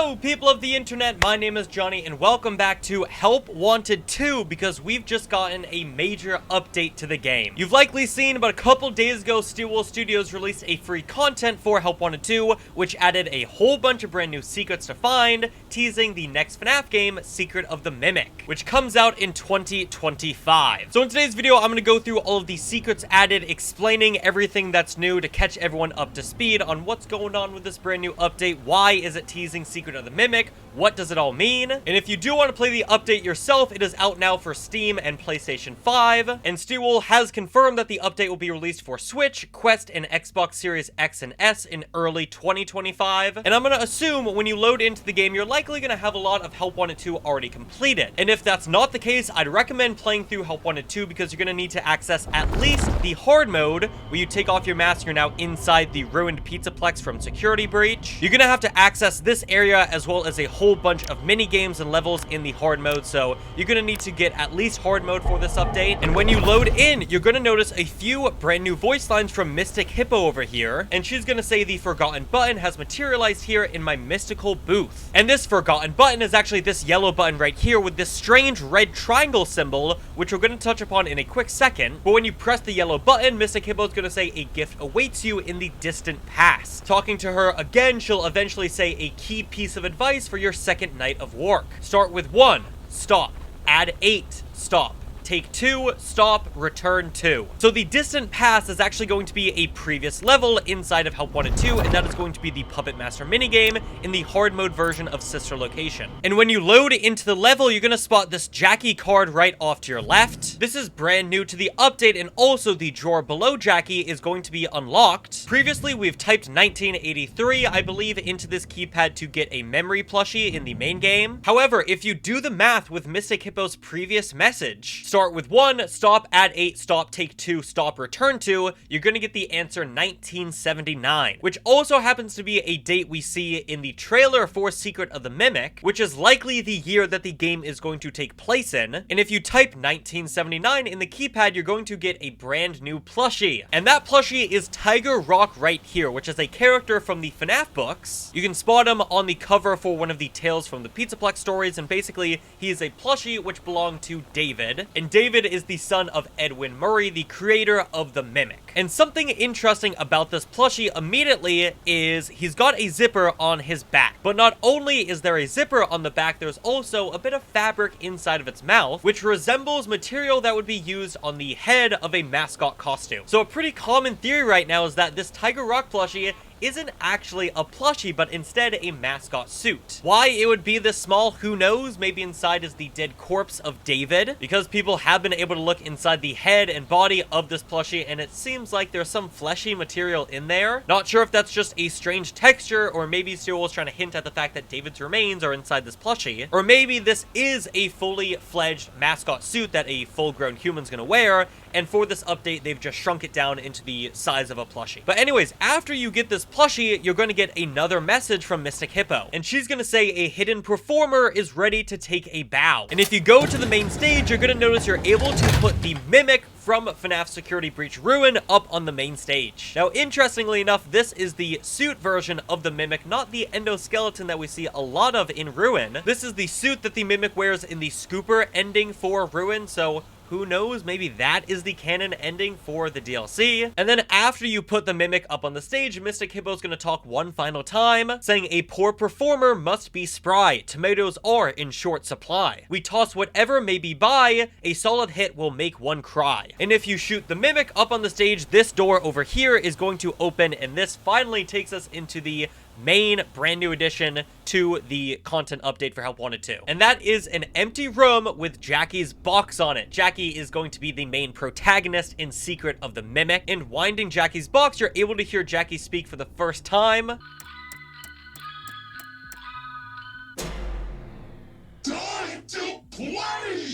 Hello people of the internet, my name is Johnny and welcome back to Help Wanted 2 because we've just gotten a major update to the game. You've likely seen about a couple days ago Steelwool Studios released a free content for Help Wanted 2 which added a whole bunch of brand new secrets to find, teasing the next FNaF game, Secret of the Mimic, which comes out in 2025. So in today's video I'm going to go through all of the secrets added, explaining everything that's new to catch everyone up to speed on what's going on with this brand new update. Why is it teasing Secret of the Mimic? What does it all mean? And if you do want to play the update yourself, it is out now for Steam and PlayStation 5. And Steelwool has confirmed that the update will be released for Switch, Quest, and Xbox Series X and S in early 2025. And I'm going to assume when you load into the game, you're likely going to have a lot of Help Wanted 2 already completed. And if that's not the case, I'd recommend playing through Help Wanted 2 because you're going to need to access at least the hard mode, where you take off your mask, you're now inside the ruined pizzaplex from Security Breach. You're going to have to access this area as well as a whole bunch of mini games and levels in the hard mode, so you're going to need to get at least hard mode for this update. And when you load in, you're going to notice a few brand new voice lines from Mystic Hippo over here, and she's going to say the forgotten button has materialized here in my mystical booth. And this forgotten button is actually this yellow button right here with this strange red triangle symbol, which we're going to touch upon in a quick second. But when you press the yellow button, Mystic Hippo is going to say a gift awaits you in the distant past. Talking to her again, she'll eventually say a key piece of advice for your second night of work. Start with 1, stop. Add 8, stop. Take 2, stop, return 2. So the distant past is actually going to be a previous level inside of Help Wanted 2, and that is going to be the Puppet Master minigame in the hard mode version of Sister Location. And when you load into the level, you're going to spot this Jackie card right off to your left. This is brand new to the update, and also the drawer below Jackie is going to be unlocked. Previously, we've typed 1983, I believe, into this keypad to get a memory plushie in the main game. However, if you do the math with Mystic Hippo's previous message, start with 1, stop, add 8, stop, take 2, stop, return 2, you're going to get the answer 1979, which also happens to be a date we see in the trailer for Secret of the Mimic, which is likely the year that the game is going to take place in. And if you type 1979 in the keypad, you're going to get a brand new plushie. And that plushie is Tiger Rock right here, which is a character from the FNaF books. You can spot him on the cover for one of the Tales from the Pizzaplex stories, and basically he is a plushie which belonged to David. And David is the son of Edwin Murray, the creator of the Mimic. And something interesting about this plushie immediately is he's got a zipper on his back. But not only is there a zipper on the back, there's also a bit of fabric inside of its mouth, which resembles material that would be used on the head of a mascot costume. So a pretty common theory right now is that this Tiger Rock plushie isn't actually a plushie, but instead a mascot suit. Why it would be this small, who knows? Maybe inside is the dead corpse of David, because people have been able to look inside the head and body of this plushie, and it seems like there's some fleshy material in there. Not sure if that's just a strange texture, or maybe Steelwool is trying to hint at the fact that David's remains are inside this plushie, or maybe this is a fully fledged mascot suit that a full-grown human's gonna wear, and for this update, they've just shrunk it down into the size of a plushie. But anyways, after you get this plushie, you're going to get another message from Mystic Hippo, and she's going to say a hidden performer is ready to take a bow. And if you go to the main stage, you're going to notice you're able to put the Mimic from FNaF Security Breach Ruin up on the main stage. Now, interestingly enough, this is the suit version of the Mimic, not the endoskeleton that we see a lot of in Ruin. This is the suit that the Mimic wears in the Scooper ending for Ruin, so who knows, maybe that is the canon ending for the DLC. And then after you put the Mimic up on the stage, Mystic Hippo is going to talk one final time, saying a poor performer must be spry. Tomatoes are in short supply. We toss whatever may be by, a solid hit will make one cry. And if you shoot the Mimic up on the stage, this door over here is going to open, and this finally takes us into the main brand new addition to the content update for Help Wanted 2. And that is an empty room with Jackie's box on it. Jackie is going to be the main protagonist in Secret of the Mimic. And winding Jackie's box, you're able to hear Jackie speak for the first time. Time to play!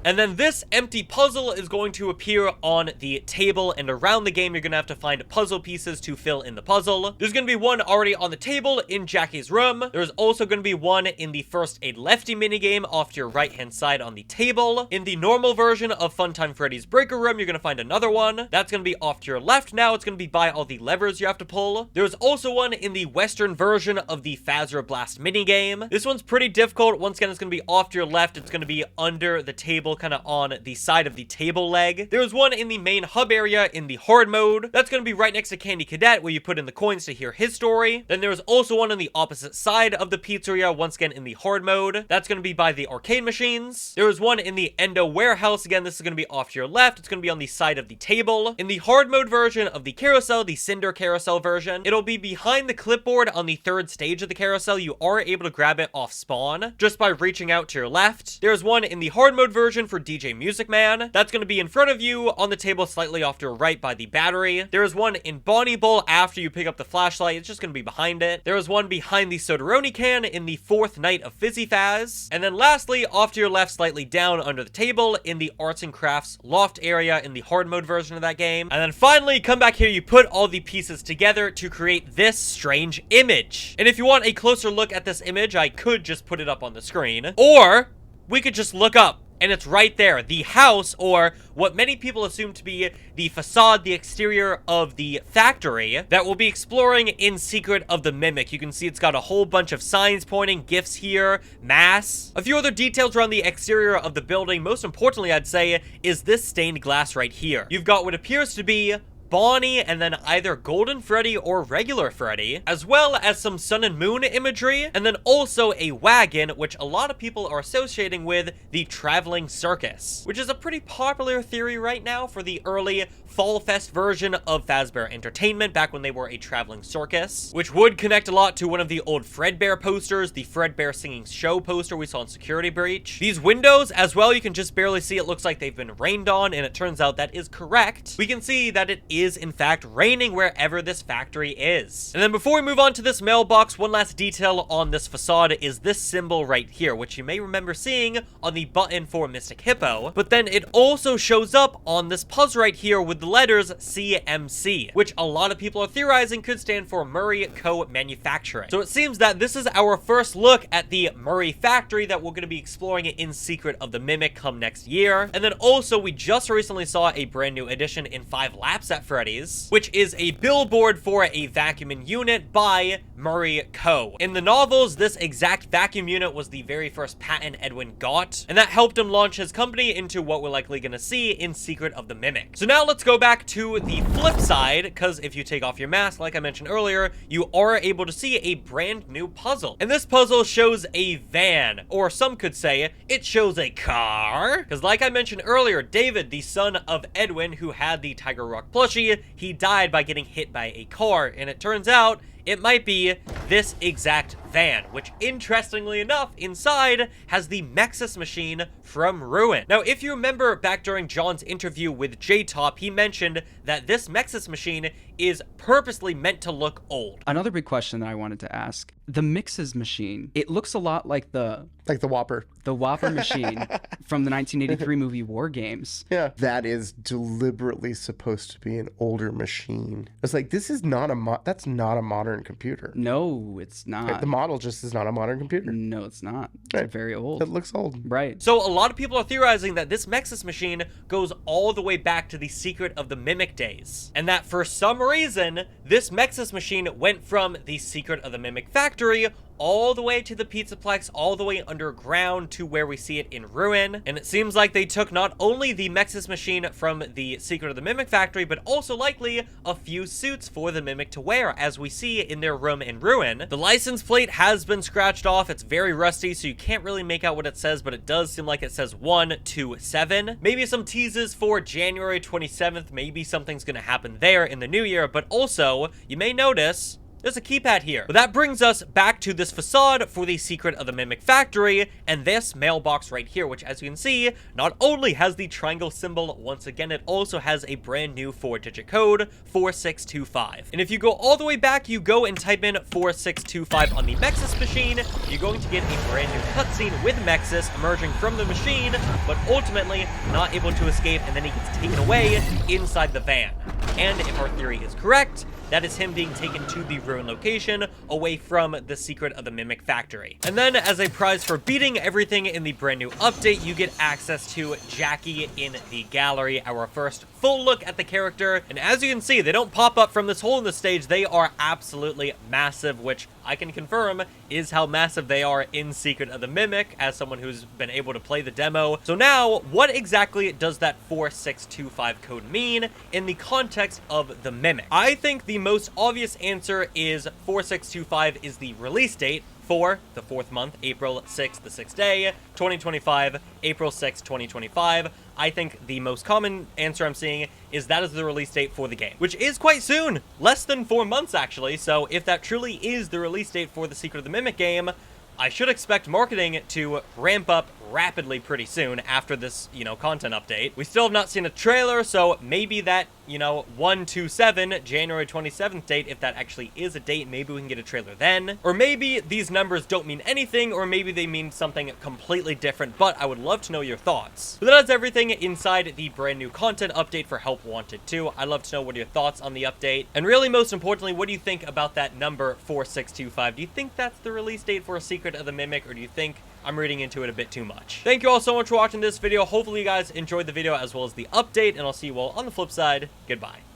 And then this empty puzzle is going to appear on the table, and around the game, you're going to have to find puzzle pieces to fill in the puzzle. There's going to be one already on the table in Jackie's room. There's also going to be one in the First Aid Lefty minigame off to your right-hand side on the table. In the normal version of Funtime Freddy's Breaker Room, you're going to find another one. That's going to be off to your left now. It's going to be by all the levers you have to pull. There's also one in the Western version of the Phasra Blast minigame. This one's pretty difficult. Once again, it's going to be off to your left. It's going to be under the table, kind of on the side of the table leg. There's one in the main hub area in the hard mode. That's going to be right next to Candy Cadet, where you put in the coins to hear his story. Then there's also one on the opposite side of the pizzeria, once again in the hard mode. That's going to be by the arcade machines. There is one in the Endo warehouse. Again, this is going to be off to your left. It's going to be on the side of the table. In the hard mode version of the carousel, the Cinder carousel version, it'll be behind the clipboard on the third stage of the carousel. You are able to grab it off spawn just by reaching out to your left. There's one in the hard mode version for DJ Music Man. That's going to be in front of you on the table slightly off to your right by the battery. There is one in Bonnie Bowl after you pick up the flashlight. It's just going to be behind it. There is one behind the Sodaroni can in the fourth night of Fizzy Faz. And then lastly, off to your left slightly down under the table in the Arts and Crafts loft area in the hard mode version of that game. And then finally, come back here, you put all the pieces together to create this strange image. And if you want a closer look at this image, I could just put it up on the screen, or we could just look up. And it's right there, the house, or what many people assume to be the facade, the exterior of the factory that we'll be exploring in Secret of the Mimic. You can see it's got a whole bunch of signs pointing, gifts here, mass. A few other details around the exterior of the building. Most importantly, I'd say, is this stained glass right here. You've got what appears to be Bonnie, and then either Golden Freddy or regular Freddy, as well as some sun and moon imagery, and then also a wagon, which a lot of people are associating with the traveling circus, which is a pretty popular theory right now for the early Fall Fest version of Fazbear Entertainment, back when they were a traveling circus, which would connect a lot to one of the old Fredbear posters, the Fredbear Singing Show poster we saw in Security Breach. These windows, as well, you can just barely see. It looks like they've been rained on, and it turns out that is correct. We can see that it is in fact raining wherever this factory is. And then before we move on to this mailbox, one last detail on this facade is this symbol right here, which you may remember seeing on the button for Mystic Hippo, but then it also shows up on this puzzle right here with the letters CMC, which a lot of people are theorizing could stand for Murray Co-Manufacturing. So it seems that this is our first look at the Murray factory that we're going to be exploring in Secret of the Mimic come next year. And then also, we just recently saw a brand new addition in 5 Laps at Freddy's, which is a billboard for a vacuuming unit by Murray Co. In the novels, this exact vacuum unit was the very first patent Edwin got, and that helped him launch his company into what we're likely going to see in Secret of the Mimic. So now let's go back to the flip side, because if you take off your mask, like I mentioned earlier, you are able to see a brand new puzzle. And this puzzle shows a van, or some could say it shows a car, because like I mentioned earlier, David, the son of Edwin, who had the Tiger Rock plushie, he died by getting hit by a car, and it turns out it might be this exact van, which interestingly enough, inside has the Mexus machine from Ruin. Now, if you remember back during John's interview with J-Top, he mentioned that this Mexus machine is purposely meant to look old. Another big question that I wanted to ask, the Mixes machine, it looks a lot like the Whopper. The Whopper machine from the 1983 movie War Games. Yeah. That is deliberately supposed to be an older machine. It's like, this is not that's not a modern computer. No, it's not. Like, the model just is not a modern computer. No, it's not. It's Right. very old. It looks old. Right. So a lot of people are theorizing that this Mexus machine goes all the way back to the Secret of the Mimic days, and that for some reason, this Mexus machine went from the Secret of the Mimic factory all the way to the Pizzaplex, all the way underground to where we see it in Ruin. And it seems like they took not only the Mexus machine from the Secret of the Mimic factory, but also likely a few suits for the Mimic to wear, as we see in their room in Ruin. The license plate has been scratched off. It's very rusty, so you can't really make out what it says, but it does seem like it says 127. Maybe some teases for January 27th. Maybe something's gonna happen there in the new year, but also, you may notice There's a keypad here. But that brings us back to this facade for the Secret of the Mimic Factory, and this mailbox right here, which as you can see, not only has the triangle symbol, once again, it also has a brand new 4-digit code, 4625. And if you go all the way back, you go and type in 4625 on the Mexus machine, you're going to get a brand new cutscene with Mexus emerging from the machine, but ultimately not able to escape, and then he gets taken away inside the van. And if our theory is correct, that is him being taken to the ruined location away from the Secret of the Mimic Factory. And then as a prize for beating everything in the brand new update, you get access to Jackie in the gallery, our first full look at the character. And as you can see, they don't pop up from this hole in the stage. They are absolutely massive, which I can confirm is how massive they are in Secret of the Mimic, as someone who's been able to play the demo. So now, what exactly does that 4625 code mean in the context of the Mimic? I think the most obvious answer is 4625 is the release date for the 4th month, April 6th, the 6th day, 2025, April 6th, 2025. I think the most common answer I'm seeing is that is the release date for the game, which is quite soon, less than 4 months actually. So if that truly is the release date for the Secret of the Mimic game, I should expect marketing to ramp up rapidly pretty soon after this, content update. We still have not seen a trailer, so maybe that, 127, January 27th date, if that actually is a date, maybe we can get a trailer then. Or maybe these numbers don't mean anything, or maybe they mean something completely different, but I would love to know your thoughts. So that is everything inside the brand new content update for Help Wanted 2. I'd love to know what are your thoughts on the update, and really most importantly, what do you think about that number 4625? Do you think that's the release date for a Secret of the Mimic, or do you think I'm reading into it a bit too much? Thank you all so much for watching this video. Hopefully you guys enjoyed the video as well as the update, and I'll see you all on the flip side. Goodbye.